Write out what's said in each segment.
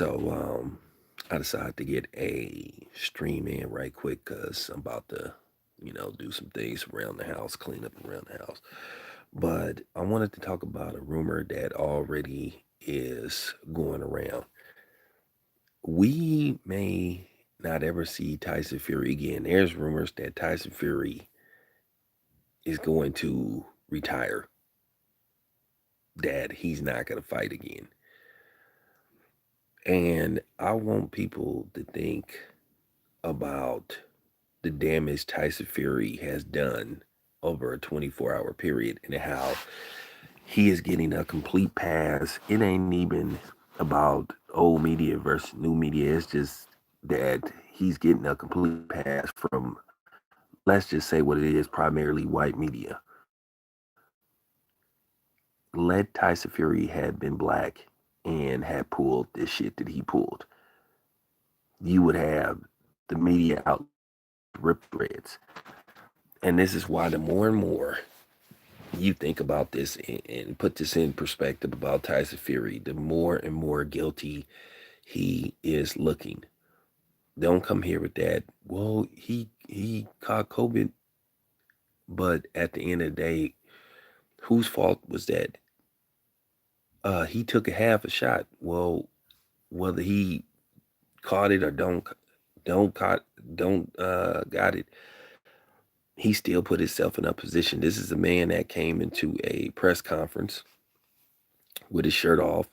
So I decided to get a stream in right quick because I'm about to, do some things around the house, clean up around the house. But I wanted to talk about a rumor that already is going around. We may not ever see Tyson Fury again. There's rumors that Tyson Fury is going to retire, that he's not going to fight again. And I want people to think about the damage Tyson Fury has done over a 24-hour period and how he is getting a complete pass. It ain't even about old media versus new media. It's just that he's getting a complete pass from, let's just say what it is, primarily white media. Let Tyson Fury had been black and had pulled this shit that he pulled, you would have the media out rip threads. And this is why the more and more you think about this and put this in perspective about Tyson Fury, the more and more guilty he is looking. Don't come here with that. Well, he caught COVID, but at the end of the day, whose fault was that? He took a half a shot. Well, whether he caught it or don't caught don't got it, he still put himself in a position. This is a man that came into a press conference with his shirt off.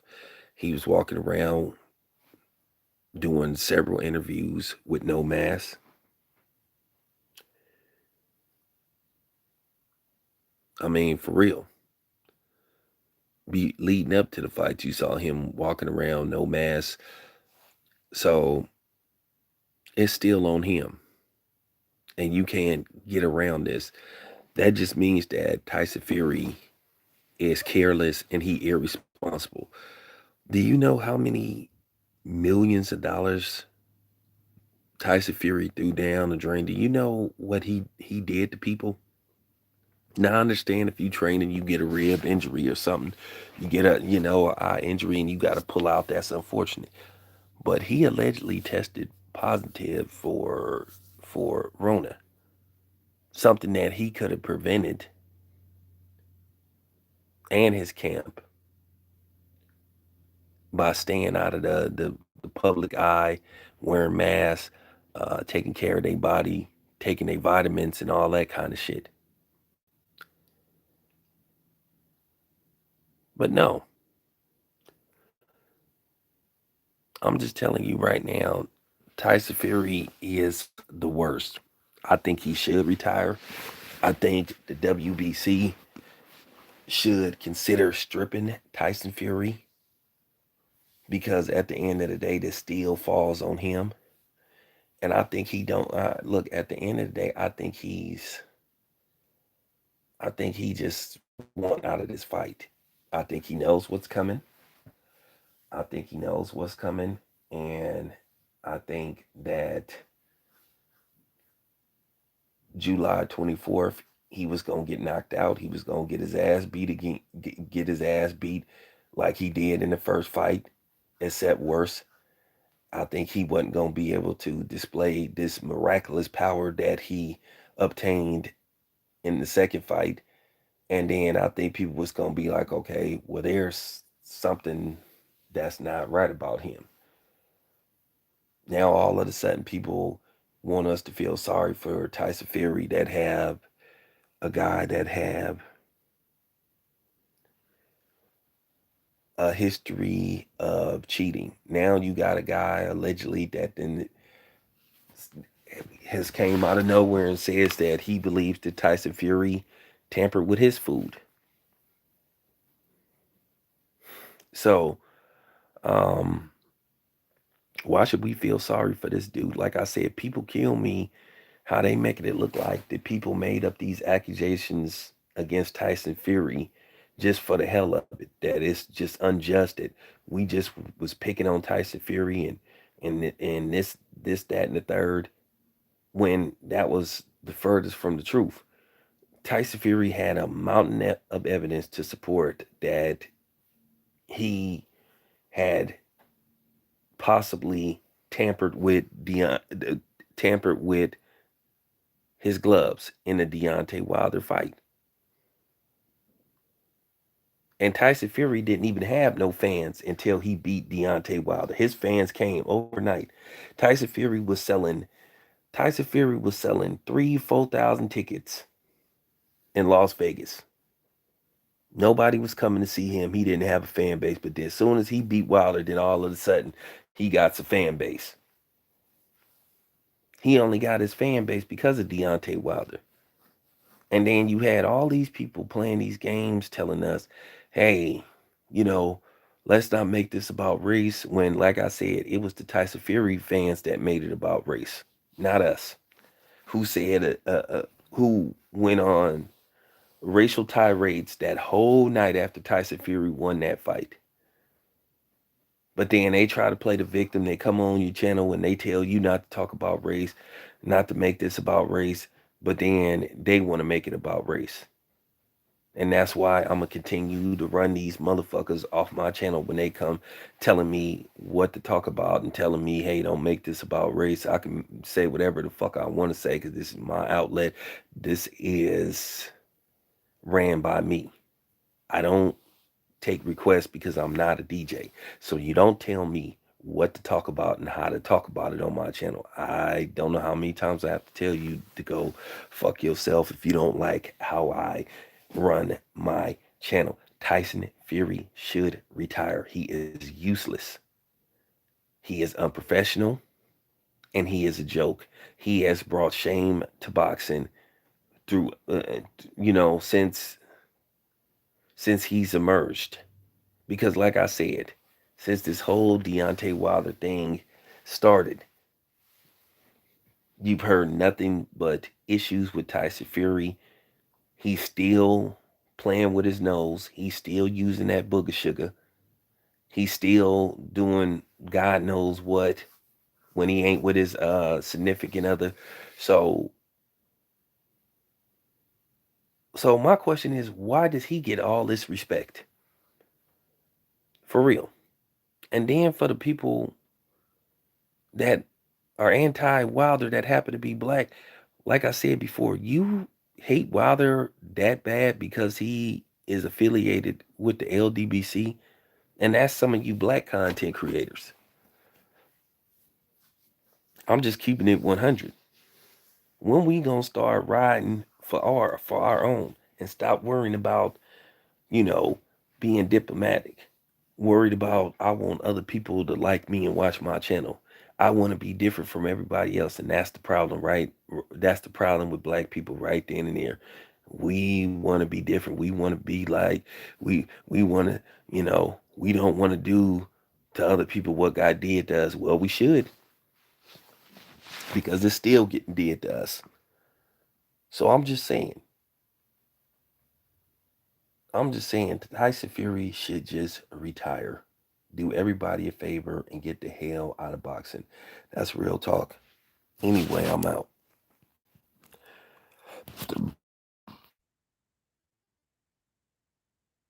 He was walking around doing several interviews with no mask. I mean, for real. Be leading up to the fight, you saw him walking around no mask. So it's still on him, and you can't get around this. That just means that Tyson Fury is careless and he irresponsible. Do you know how many millions of dollars Tyson Fury threw down the drain? Do you know what he did to people? Now I understand if you train and you get a rib injury or something, you get a eye injury and you got to pull out. That's unfortunate. But he allegedly tested positive for Rona, something that he could have prevented, and his camp, by staying out of the public eye, wearing masks, taking care of their body, taking their vitamins and all that kind of shit. But no, I'm just telling you right now, Tyson Fury is the worst. I think he should retire. I think the WBC should consider stripping Tyson Fury because at the end of the day, this still falls on him. And I think he don't look at the end of the day. I think he just want out of this fight. I think he knows what's coming. I think he knows what's coming, and I think that July 24th, he was gonna get knocked out. He was gonna get his ass beat again, get his ass beat like he did in the first fight, except worse. I think he wasn't gonna be able to display this miraculous power that he obtained in the second fight. And then I think people was gonna be like, okay, well, there's something that's not right about him. Now all of a sudden, people want us to feel sorry for Tyson Fury that have a guy that have a history of cheating. Now you got a guy allegedly that then has came out of nowhere and says that he believes that Tyson Fury tampered with his food. So, um, why should we feel sorry for this dude? Like I said, people kill me. How they making it look like that people made up these accusations against Tyson Fury just for the hell of it. That it's just unjust. That we just was picking on Tyson Fury and this that and the third, when that was the furthest from the truth. Tyson Fury had a mountain of evidence to support that he had possibly tampered with his gloves in the Deontay Wilder fight. And Tyson Fury didn't even have no fans until he beat Deontay Wilder. His fans came overnight. Tyson Fury was selling 3,000-4,000 tickets in Las Vegas. Nobody was coming to see him. He didn't have a fan base. But then as soon as he beat Wilder, then all of a sudden he got some fan base. He only got his fan base because of Deontay Wilder. And then you had all these people playing these games telling us, hey, let's not make this about race, when, like I said, it was the Tyson Fury fans that made it about race, not us. Who said, who went on racial tirades that whole night after Tyson Fury won that fight. But then they try to play the victim. They come on your channel and they tell you not to talk about race, not to make this about race, but then they want to make it about race. And that's why I'm going to continue to run these motherfuckers off my channel when they come telling me what to talk about and telling me, hey, don't make this about race. I can say whatever the fuck I want to say because this is my outlet. This is ran by me. I don't take requests because I'm not a DJ. So you don't tell me what to talk about and how to talk about it on my channel. I don't know how many times I have to tell you to go fuck yourself if you don't like how I run my channel. Tyson Fury should retire. He is useless. He is unprofessional and he is a joke. He has brought shame to boxing through, since he's emerged. Because like I said, since this whole Deontay Wilder thing started, you've heard nothing but issues with Tyson Fury. He's still playing with his nose. He's still using that booger sugar. He's still doing God knows what when he ain't with his significant other. So my question is, why does he get all this respect? For real. And then for the people that are anti-Wilder that happen to be black, like I said before, you hate Wilder that bad because he is affiliated with the LDBC, and that's some of you black content creators. I'm just keeping it 100. When we gonna start riding for our own and stop worrying about, being diplomatic? Worried about, I want other people to like me and watch my channel. I want to be different from everybody else, and that's the problem, right? That's the problem with black people right then and there. We want to be different. We want to be like, we want to, we don't want to do to other people what God did to us. Well, we should, because it's still getting did to us. So I'm just saying, Tyson Fury should just retire. Do everybody a favor and get the hell out of boxing. That's real talk. Anyway, I'm out.